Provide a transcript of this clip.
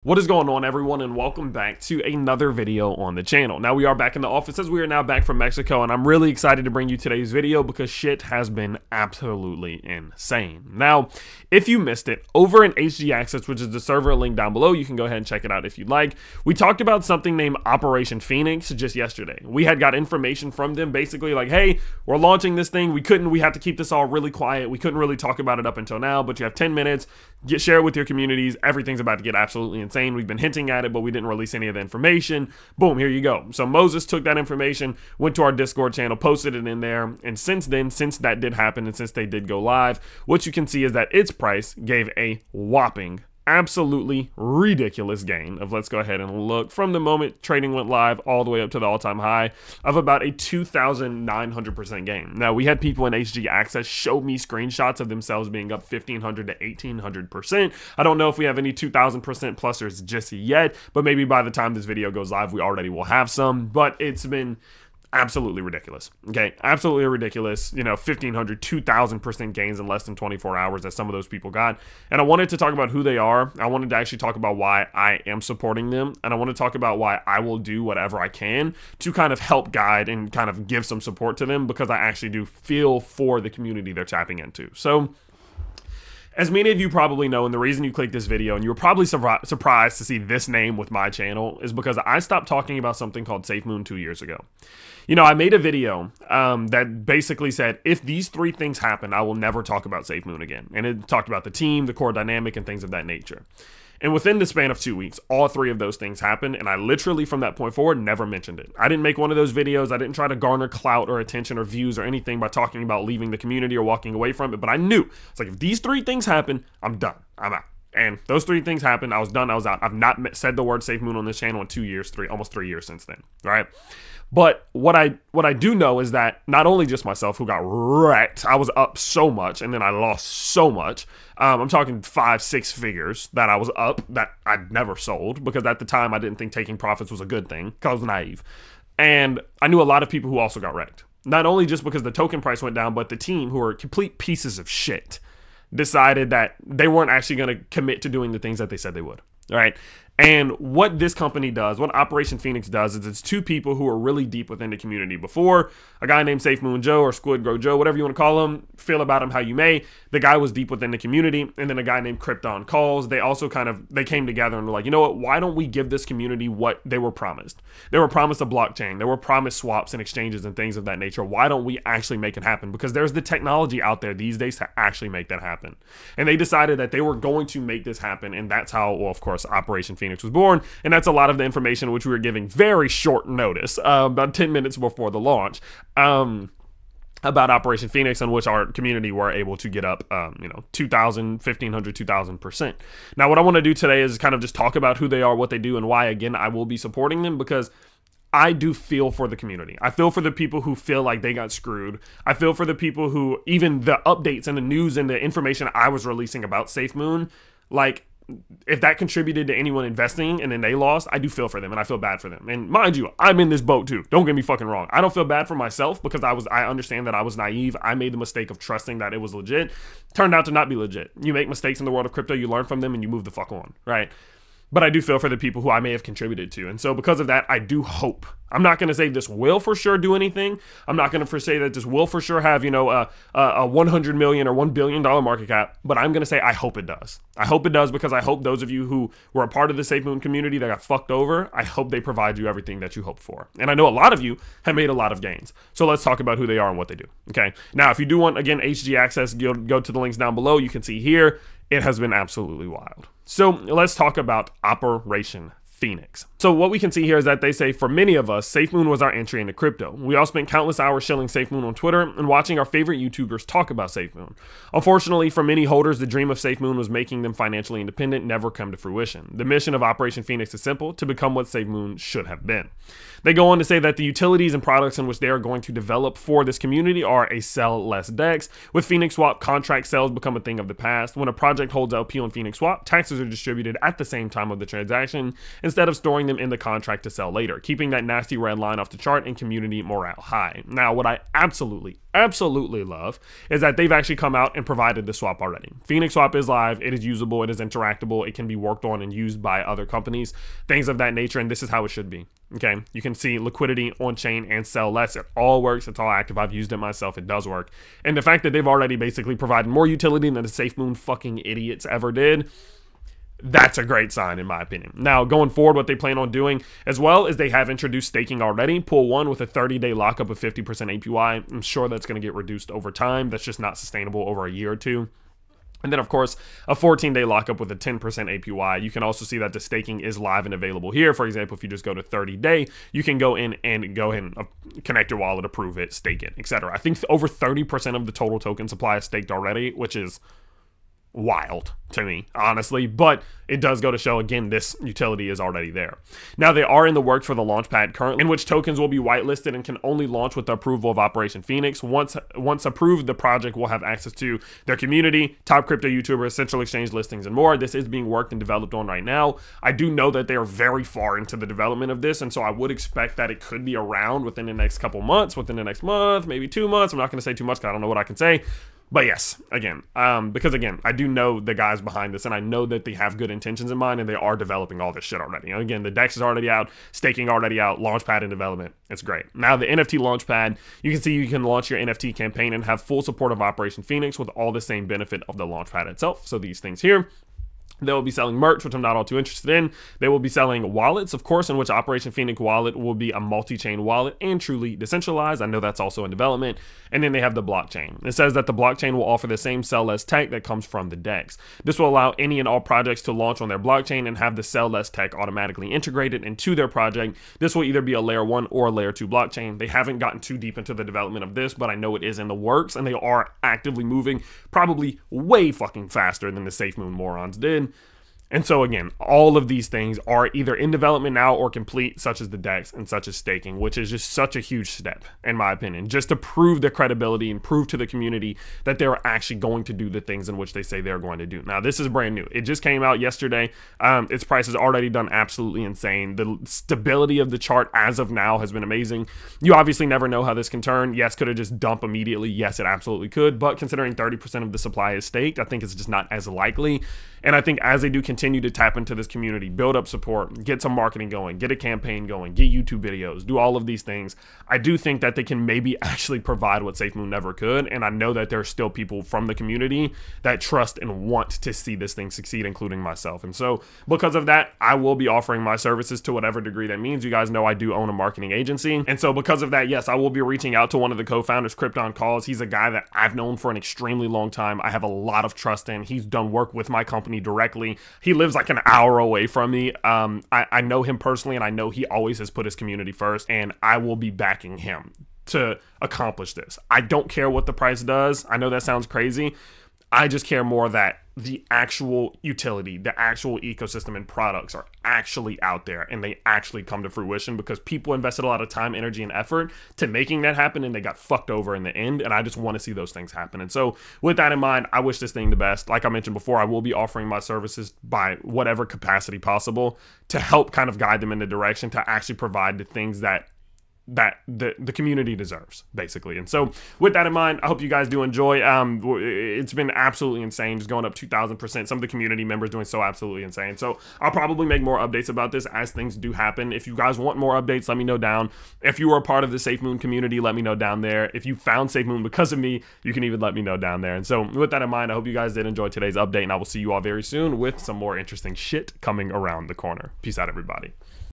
What is going on, everyone, and welcome back to another video on the channel. Now, we are back in the office as we are now back from Mexico, and I'm really excited to bring you today's video because shit has been absolutely insane. Now, if you missed it, over in HG Access, which is the server link down below, you can go ahead and check it out if you'd like. We talked about something named Operation Phoenix just yesterday. We had got information from them basically like, hey, we're launching this thing. We had to keep this all really quiet. We couldn't really talk about it up until now, but you have 10 minutes. Share it with your communities. Everything's about to get absolutely insane. We've been hinting at it, but we didn't release any of the information. Boom, here you go. So Moses took that information, went to our Discord channel, posted it in there, and since then, since that did happen and since they did go live, what you can see is that its price gave a whopping, absolutely ridiculous gain of, let's go ahead and look, from the moment trading went live all the way up to the all-time high of about a 2,900% gain. Now, we had people in HG Access show me screenshots of themselves being up 1,500 to 1,800%. I don't know if we have any 2,000% plusers just yet, but maybe by the time this video goes live, we already will have some, but it's been absolutely ridiculous. Okay, absolutely ridiculous. You know, 1,500, 2,000% gains in less than 24 hours that some of those people got. And I wanted to talk about who they are. I wanted to actually talk about why I am supporting them. And I want to talk about why I will do whatever I can to kind of help guide and kind of give some support to them, because I actually do feel for the community they're tapping into. So, as many of you probably know, and the reason you clicked this video, and you were probably surprised to see this name with my channel, is because I stopped talking about something called SafeMoon 2 years ago. You know, I made a video that basically said, if these three things happen, I will never talk about SafeMoon again. And it talked about the team, the core dynamic, and things of that nature. And within the span of 2 weeks, all three of those things happened, and I literally, from that point forward, never mentioned it. I didn't make one of those videos. I didn't try to garner clout or attention or views or anything by talking about leaving the community or walking away from it, but I knew. It's like, if these three things happen, I'm done. I'm out. And those three things happened. I was done. I was out. I've not said the word SafeMoon on this channel in 2 years, almost 3 years since then, right? But what I do know is that not only just myself, who got wrecked, I was up so much and then I lost so much. I'm talking 5-6 figures that I was up that I'd never sold, because at the time I didn't think taking profits was a good thing, because I was naive. And I knew a lot of people who also got wrecked. Not only just because the token price went down, but the team, who are complete pieces of shit, decided that they weren't actually going to commit to doing the things that they said they would. All right. And what this company does, what Operation Phoenix does, is it's two people who are really deep within the community. Before, a guy named SafeMoon Joe, or Squid Grow Joe, whatever you want to call him, feel about him how you may. The guy was deep within the community. And then a guy named Krypton Calls, they also they came together and were like, you know what, why don't we give this community what they were promised? They were promised a blockchain. They were promised swaps and exchanges and things of that nature. Why don't we actually make it happen? Because there's the technology out there these days to actually make that happen. And they decided that they were going to make this happen. And that's how, well, of course, Operation Phoenix was born. And that's a lot of the information which we were giving very short notice, about 10 minutes before the launch, about Operation Phoenix, on which our community were able to get up, 2,000, 1,500, 2,000%. Now, what I want to do today is kind of just talk about who they are, what they do, and why, again, I will be supporting them, because I do feel for the community. I feel for the people who feel like they got screwed. I feel for the people who, even the updates and the news and the information I was releasing about SafeMoon, like, if that contributed to anyone investing and then they lost, I do feel for them and I feel bad for them. And mind you, I'm in this boat too. Don't get me fucking wrong. I don't feel bad for myself, because I understand that I was naive. I made the mistake of trusting that it was legit. Turned out to not be legit. You make mistakes in the world of crypto, you learn from them and you move the fuck on, right? But I do feel for the people who I may have contributed to. And so because of that, I do hope. I'm not going to say this will for sure do anything. I'm not going to say that this will for sure have, a 100 million or $1 billion market cap. But I'm going to say I hope it does. I hope it does, because I hope those of you who were a part of the SafeMoon community that got fucked over, I hope they provide you everything that you hoped for. And I know a lot of you have made a lot of gains. So let's talk about who they are and what they do. Okay. Now, if you do want, again, HG access, go to the links down below. You can see here. It has been absolutely wild. So let's talk about Operation Phoenix. So what we can see here is that they say, for many of us, SafeMoon was our entry into crypto. We all spent countless hours shilling SafeMoon on Twitter and watching our favorite YouTubers talk about SafeMoon. Unfortunately, for many holders, the dream of SafeMoon was making them financially independent never come to fruition. The mission of Operation Phoenix is simple: to become what SafeMoon should have been. They go on to say that the utilities and products in which they are going to develop for this community are a sell less DEX. With Phoenix Swap, contract sales become a thing of the past. When a project holds LP on Phoenix Swap, taxes are distributed at the same time of the transaction, and instead of storing them in the contract to sell later, keeping that nasty red line off the chart and community morale high. Now, what I absolutely love is that they've actually come out and provided the swap already. Phoenix Swap is live, it is usable, it is interactable, it can be worked on and used by other companies, things of that nature, and this is how it should be. Okay, you can see liquidity on chain and sell less. It all works, it's all active. I've used it myself, it does work. And the fact that they've already basically provided more utility than the SafeMoon fucking idiots ever did, that's a great sign in my opinion. Now, going forward, what they plan on doing as well is they have introduced staking already. Pool 1 with a 30-day lockup of 50% APY. I'm sure that's going to get reduced over time. That's just not sustainable over a year or two. And then, of course, a 14-day lockup with a 10% APY. You can also see that the staking is live and available here. For example, if you just go to 30-day, you can go in and go ahead and connect your wallet, approve it, stake it, etc. I think over 30% of the total token supply is staked already, which is wild to me, honestly, but it does go to show, again, this utility is already there. Now, they are in the works for the launchpad currently, in which tokens will be whitelisted and can only launch with the approval of Operation Phoenix. Once approved, the project will have access to their community, top crypto YouTubers, central exchange listings, and more. This is being worked and developed on right now. I do know that they are very far into the development of this, and so I would expect that it could be around within the next couple months, within the next month, maybe 2 months. I'm not going to say too much because I don't know what I can say. But yes, again, because again, I do know the guys behind this, and I know that they have good intentions in mind, and they are developing all this shit already. And again, the DEX is already out, staking already out, launchpad in development. It's great. Now, the NFT launchpad, you can see you can launch your NFT campaign and have full support of Operation Phoenix with all the same benefit of the launchpad itself. So these things here. They will be selling merch, which I'm not all too interested in. They will be selling wallets, of course, in which Operation Phoenix wallet will be a multi-chain wallet and truly decentralized. I know that's also in development. And then they have the blockchain. It says that the blockchain will offer the same sell less tech that comes from the DEX. This will allow any and all projects to launch on their blockchain and have the sell less tech automatically integrated into their project. This will either be a layer 1 or a layer 2 blockchain. They haven't gotten too deep into the development of this, but I know it is in the works, and they are actively moving probably way fucking faster than the SafeMoon morons did. And so again, all of these things are either in development now or complete, such as the DEX and such as staking, which is just such a huge step, in my opinion, just to prove their credibility and prove to the community that they're actually going to do the things in which they say they're going to do. Now, this is brand new. It just came out yesterday. Its price has already done absolutely insane. The stability of the chart as of now has been amazing. You obviously never know how this can turn. Yes, could it just dump immediately? Yes, it absolutely could. But considering 30% of the supply is staked, I think it's just not as likely. And I think as they do continue to tap into this community, build up support, get some marketing going, get a campaign going, get YouTube videos, do all of these things, I do think that they can maybe actually provide what SafeMoon never could. And I know that there are still people from the community that trust and want to see this thing succeed, including myself. And so because of that, I will be offering my services to whatever degree that means. You guys know I do own a marketing agency. And so because of that, yes, I will be reaching out to one of the co-founders, Krypton Calls. He's a guy that I've known for an extremely long time. I have a lot of trust in. He's done work with my company directly. He lives like an hour away from me. I know him personally, and I know he always has put his community first, and I will be backing him to accomplish this. I don't care what the price does. I know that sounds crazy. I just care more that the actual utility, the actual ecosystem and products are actually out there and they actually come to fruition, because people invested a lot of time, energy, and effort to making that happen, and they got fucked over in the end. And I just want to see those things happen. And so with that in mind, I wish this thing the best. Like I mentioned before, I will be offering my services by whatever capacity possible to help kind of guide them in the direction to actually provide the things that the community deserves, basically. And so with that in mind, I hope you guys do enjoy. It's been absolutely insane, just going up 2,000%. Some of the community members doing so absolutely insane. So I'll probably make more updates about this as things do happen. If you guys want more updates, let me know down. If you are a part of the SafeMoon community, let me know down there. If you found SafeMoon because of me, you can even let me know down there. And so with that in mind, I hope you guys did enjoy today's update, and I will see you all very soon with some more interesting shit coming around the corner. Peace out, everybody.